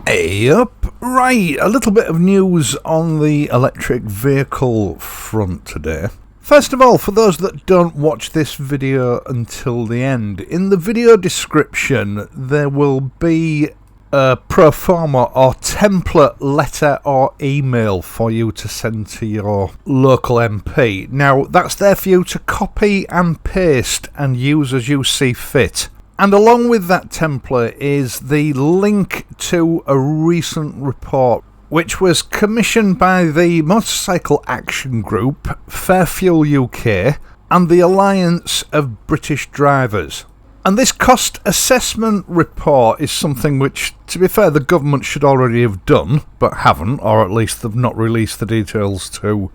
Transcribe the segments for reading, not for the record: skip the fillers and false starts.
Yep, right, a little bit of news on the electric vehicle front today. First of all, for those that don't watch this video until the end, in the video description there will be a pro forma or template letter or email for you to send to your local MP. Now, that's there for you to copy and paste and use as you see fit. And along with that template is the link to a recent report which was commissioned by the Motorcycle Action Group, Fairfuel UK, and the Alliance of British Drivers. And this cost assessment report is something which, to be fair, the government should already have done, but haven't, or at least they've not released the details to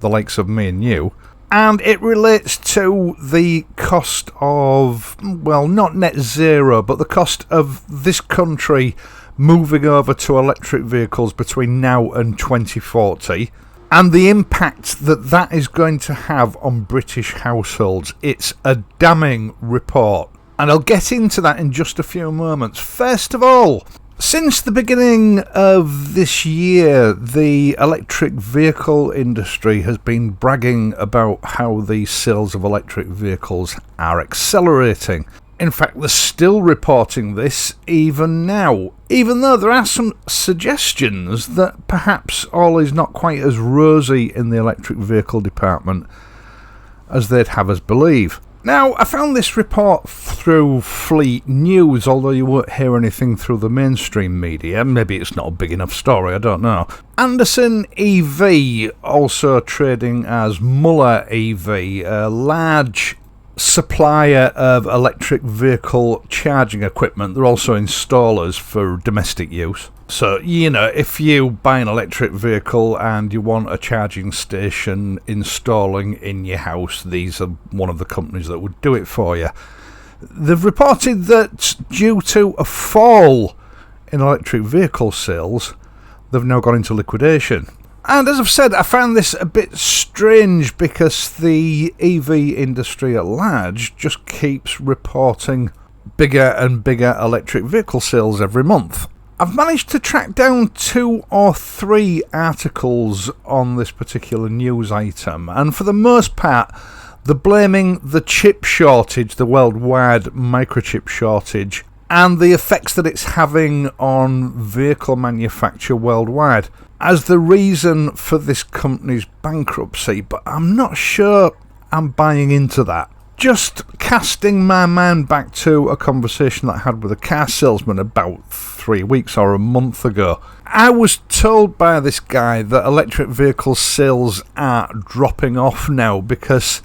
the likes of me and you. And it relates to the cost of, well, not net zero, but the cost of this country moving over to electric vehicles between now and 2040, and the impact that that is going to have on British households. It's a damning report, and I'll get into that in just a few moments. First of all, since the beginning of this year, the electric vehicle industry has been bragging about how the sales of electric vehicles are accelerating. In fact, they're still reporting this even now, even though there are some suggestions that perhaps all is not quite as rosy in the electric vehicle department as they'd have us believe. Now, I found this report through Fleet News, although you won't hear anything through the mainstream media. Maybe it's not a big enough story, I don't know. Anderson EV, also trading as Muller EV, a large supplier of electric vehicle charging equipment. They're also installers for domestic use. So, you know, if you buy an electric vehicle and you want a charging station installing in your house, these are one of the companies that would do it for you. They've reported that due to a fall in electric vehicle sales, they've now gone into liquidation. And as I've said, I found this a bit strange because the EV industry at large just keeps reporting bigger and bigger electric vehicle sales every month. I've managed to track down 2 or 3 articles on this particular news item, and for the most part, they're blaming the chip shortage, the worldwide microchip shortage, and the effects that it's having on vehicle manufacture worldwide as the reason for this company's bankruptcy, but I'm not sure I'm buying into that. Just casting my mind back to a conversation that I had with a car salesman about 3 weeks or a month ago. I was told by this guy that electric vehicle sales are dropping off now because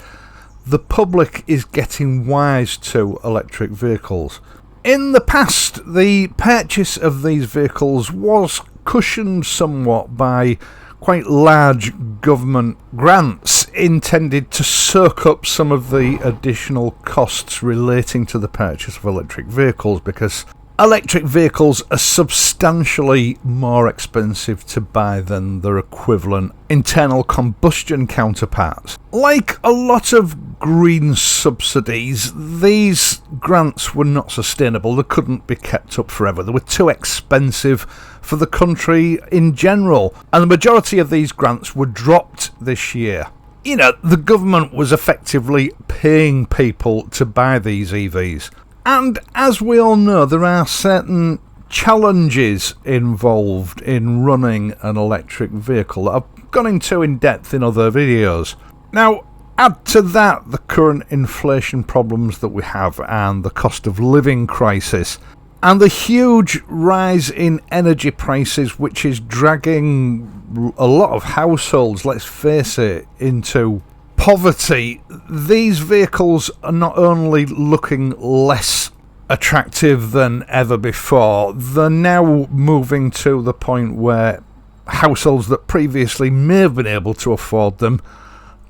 the public is getting wise to electric vehicles. In the past, the purchase of these vehicles was cushioned somewhat by quite large government grants intended to soak up some of the additional costs relating to the purchase of electric vehicles, because electric vehicles are substantially more expensive to buy than their equivalent internal combustion counterparts. Like a lot of green subsidies, these grants were not sustainable. They couldn't be kept up forever. They were too expensive for the country in general, and the majority of these grants were dropped this year. You know, the government was effectively paying people to buy these EVs. And as we all know, there are certain challenges involved in running an electric vehicle that I've gone into in depth in other videos. Now, add to that the current inflation problems that we have and the cost of living crisis, and the huge rise in energy prices, which is dragging a lot of households, let's face it, into poverty. These vehicles are not only looking less attractive than ever before, they're now moving to the point where households that previously may have been able to afford them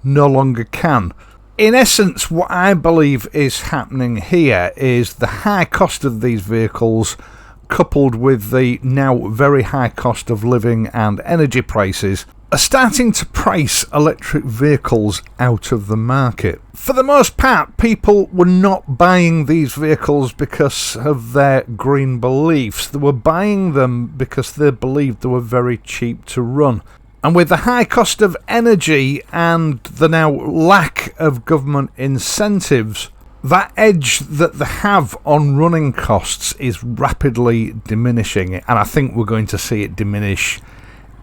no longer can. In essence, what I believe is happening here is the high cost of these vehicles, coupled with the now very high cost of living and energy prices, are starting to price electric vehicles out of the market. For the most part, people were not buying these vehicles because of their green beliefs. They were buying them because they believed they were very cheap to run. And with the high cost of energy and the now lack of government incentives, that edge that they have on running costs is rapidly diminishing, and I think we're going to see it diminish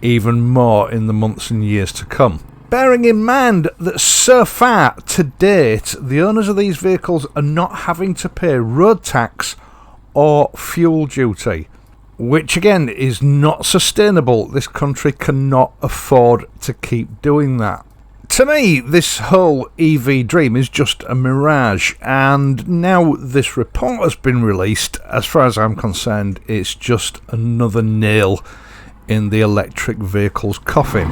even more in the months and years to come. Bearing in mind that so far to date, the owners of these vehicles are not having to pay road tax or fuel duty, which again is not sustainable. This country cannot afford to keep doing that. To me, this whole EV dream is just a mirage, and now this report has been released, as far as I'm concerned, it's just another nail in the electric vehicle's coffin.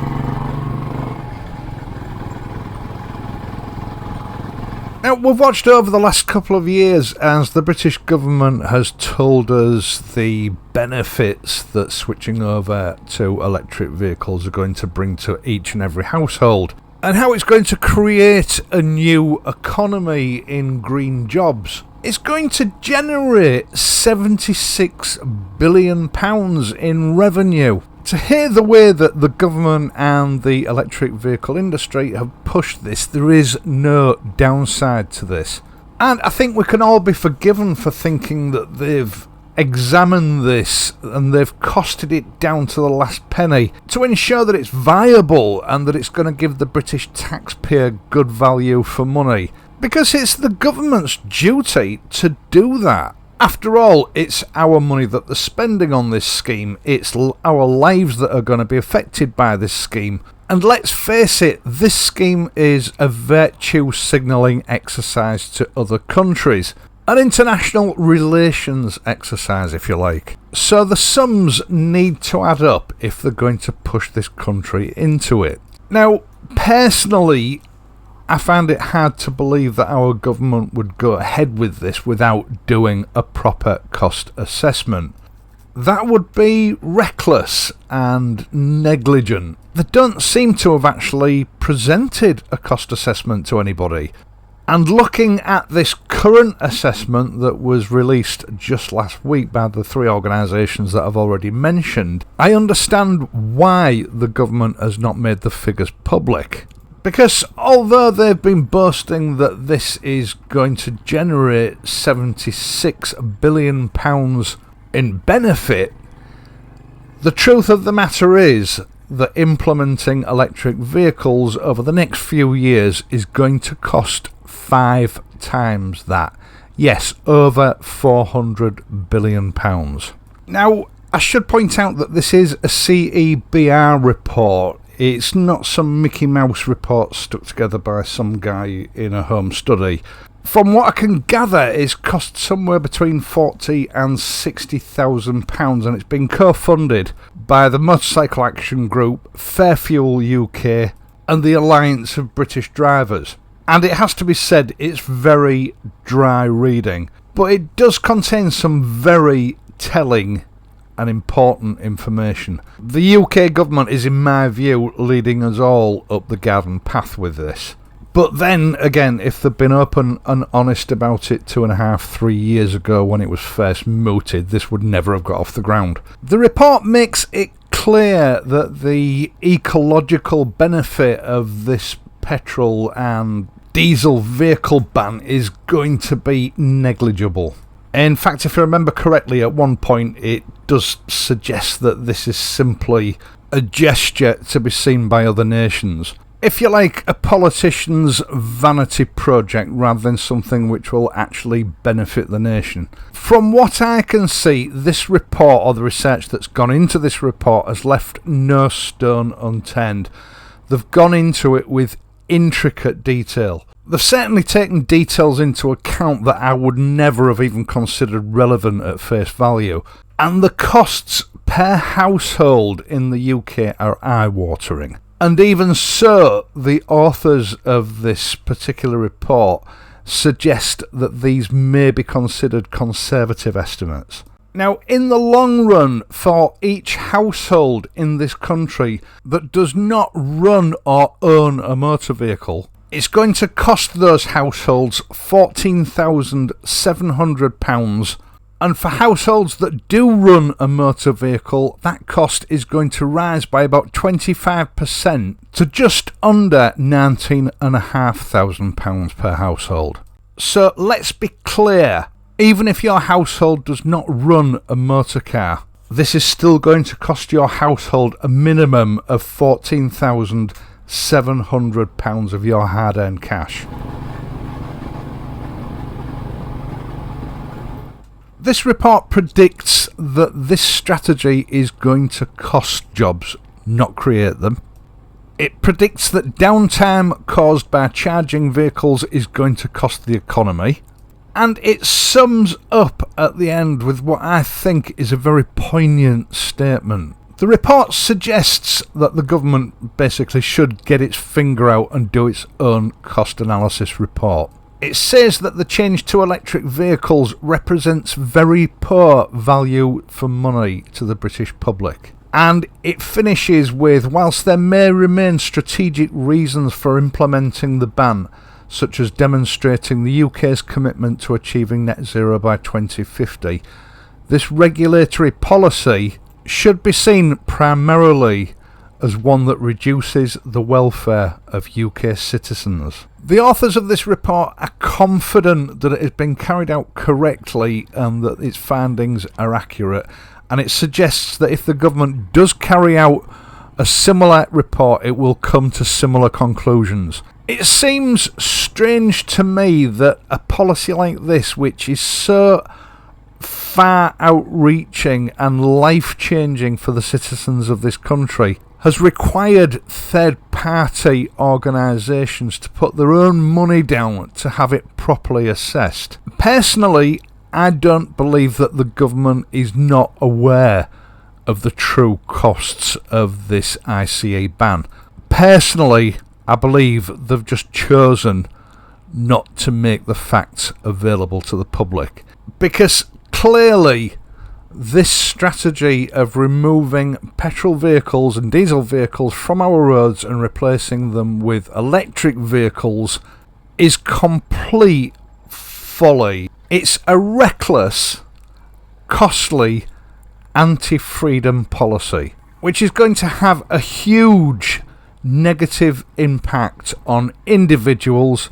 Now, we've watched over the last couple of years as the British government has told us the benefits that switching over to electric vehicles are going to bring to each and every household, and how it's going to create a new economy in green jobs. It's going to generate £76 billion in revenue. To hear the way that the government and the electric vehicle industry have pushed this, there is no downside to this. And I think we can all be forgiven for thinking that they've examined this and they've costed it down to the last penny to ensure that it's viable and that it's going to give the British taxpayer good value for money. Because it's the government's duty to do that. After all, it's our money that they're spending on this scheme. It's our lives that are going to be affected by this scheme. And let's face it, this scheme is a virtue signalling exercise to other countries. An international relations exercise, if you like. So the sums need to add up if they're going to push this country into it. Now, personally, I found it hard to believe that our government would go ahead with this without doing a proper cost assessment. That would be reckless and negligent. They don't seem to have actually presented a cost assessment to anybody. And looking at this current assessment that was released just last week by the three organisations that I've already mentioned, I understand why the government has not made the figures public. Because although they've been boasting that this is going to generate £76 billion in benefit, the truth of the matter is that implementing electric vehicles over the next few years is going to cost 5 times that. Yes, over £400 billion. Now, I should point out that this is a CEBR report. It's not some Mickey Mouse report stuck together by some guy in a home study. From what I can gather, it's cost somewhere between £40,000 and £60,000, and it's been co-funded by the Motorcycle Action Group, Fair Fuel UK, and the Alliance of British Drivers. And it has to be said, it's very dry reading, but it does contain some very telling and important information. The UK government is, in my view, leading us all up the garden path with this. But then again, if they'd been open and honest about it 2.5-3 years ago when it was first mooted, this would never have got off the ground. The report makes it clear that the ecological benefit of this petrol and diesel vehicle ban is going to be negligible. In fact, if I remember correctly, at one point it does suggest that this is simply a gesture to be seen by other nations. If you like, a politician's vanity project rather than something which will actually benefit the nation. From what I can see, this report, or the research that's gone into this report, has left no stone unturned. They've gone into it with intricate detail. They've certainly taken details into account that I would never have even considered relevant at face value. And the costs per household in the UK are eye-watering. And even so, the authors of this particular report suggest that these may be considered conservative estimates. Now, in the long run, for each household in this country that does not run or own a motor vehicle, it's going to cost those households £14,700. And for households that do run a motor vehicle, that cost is going to rise by about 25% to just under £19,500 per household. So let's be clear, even if your household does not run a motor car, this is still going to cost your household a minimum of £14,700 of your hard-earned cash. This report predicts that this strategy is going to cost jobs, not create them. It predicts that downtime caused by charging vehicles is going to cost the economy. And it sums up at the end with what I think is a very poignant statement. The report suggests that the government basically should get its finger out and do its own cost analysis report. It says that the change to electric vehicles represents very poor value for money to the British public. And it finishes with, whilst there may remain strategic reasons for implementing the ban, such as demonstrating the UK's commitment to achieving net zero by 2050, this regulatory policy should be seen primarily as one that reduces the welfare of UK citizens. The authors of this report are confident that it has been carried out correctly and that its findings are accurate, and it suggests that if the government does carry out a similar report, it will come to similar conclusions. It seems strange to me that a policy like this, which is so far outreaching and life-changing for the citizens of this country, has required third-party organisations to put their own money down to have it properly assessed. Personally, I don't believe that the government is not aware of the true costs of this ICE ban. Personally, I believe they've just chosen not to make the facts available to the public. Because clearly, this strategy of removing petrol vehicles and diesel vehicles from our roads and replacing them with electric vehicles is complete folly. It's a reckless, costly, anti-freedom policy, which is going to have a huge negative impact on individuals,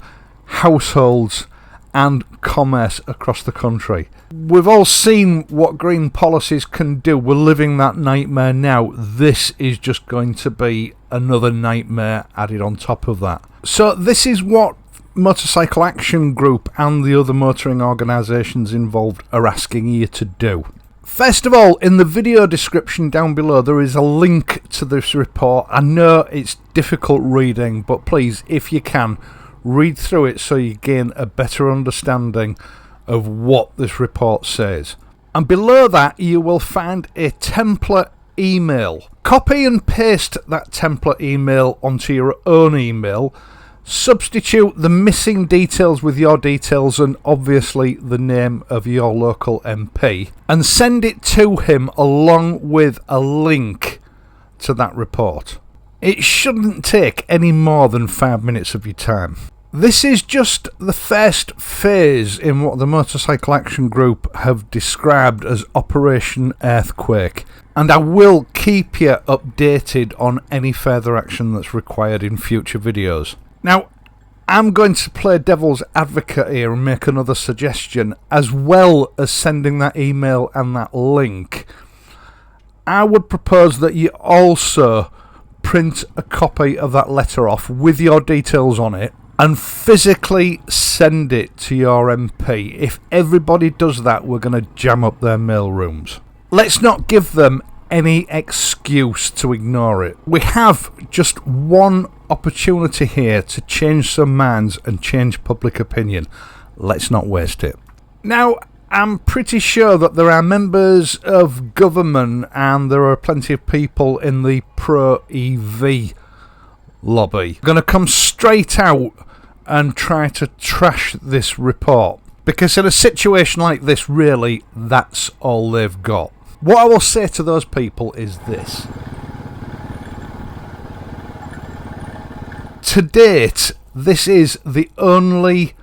households and commerce across the country. We've all seen what green policies can do. We're living that nightmare now. This is just going to be another nightmare added on top of that. So this is what Motorcycle Action Group and the other motoring organisations involved are asking you to do. First of all, in the video description down below there is a link to this report. I know it's difficult reading, but please, if you can, read through it so you gain a better understanding of what this report says. And below that you will find a template email. Copy and paste that template email onto your own email. Substitute the missing details with your details and obviously the name of your local MP, and send it to him along with a link to that report. It shouldn't take any more than 5 minutes of your time. This is just the first phase in what the Motorcycle Action Group have described as Operation Earthquake, and I will keep you updated on any further action that's required in future videos. Now, I'm going to play devil's advocate here and make another suggestion. As well as sending that email and that link, I would propose that you also print a copy of that letter off with your details on it and physically send it to your MP. If everybody does that, we're going to jam up their mail rooms. Let's not give them any excuse to ignore it. We have just one opportunity here to change some minds and change public opinion. Let's not waste it. Now, I'm pretty sure that there are members of government and there are plenty of people in the pro-EV lobby going to come straight out and try to trash this report. Because in a situation like this, really, that's all they've got. What I will say to those people is this. To date, this is the only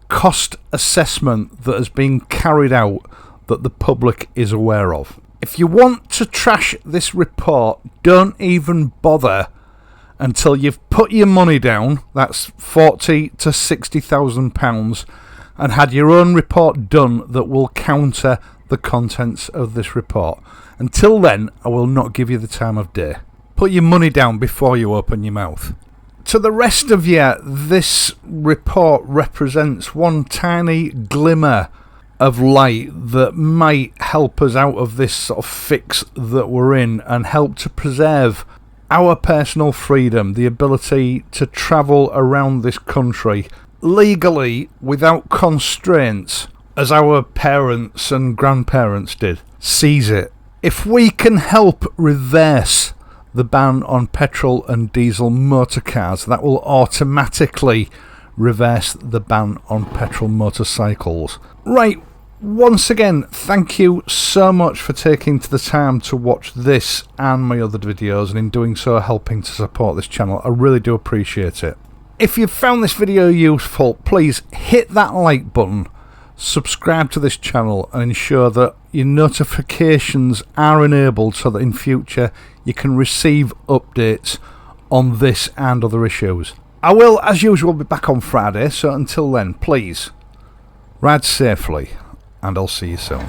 cost assessment that has been carried out that the public is aware of. If you want to trash this report, don't even bother until you've put your money down, that's £40,000 to £60,000, and had your own report done that will counter the contents of this report. Until then, I will not give you the time of day. Put your money down before you open your mouth. To the rest of you, this report represents one tiny glimmer of light that might help us out of this sort of fix that we're in and help to preserve our personal freedom, the ability to travel around this country legally without constraints, as our parents and grandparents did. Seize it. If we can help reverse the ban on petrol and diesel motor cars, that will automatically reverse the ban on petrol motorcycles. Right, once again, thank you so much for taking the time to watch this and my other videos, and in doing so helping to support this channel. I really do appreciate it. If you've found this video useful, please hit that like button, subscribe to this channel, and ensure that your notifications are enabled so that in future you can receive updates on this and other issues. I will, as usual, be back on Friday, so until then, please, ride safely, and I'll see you soon.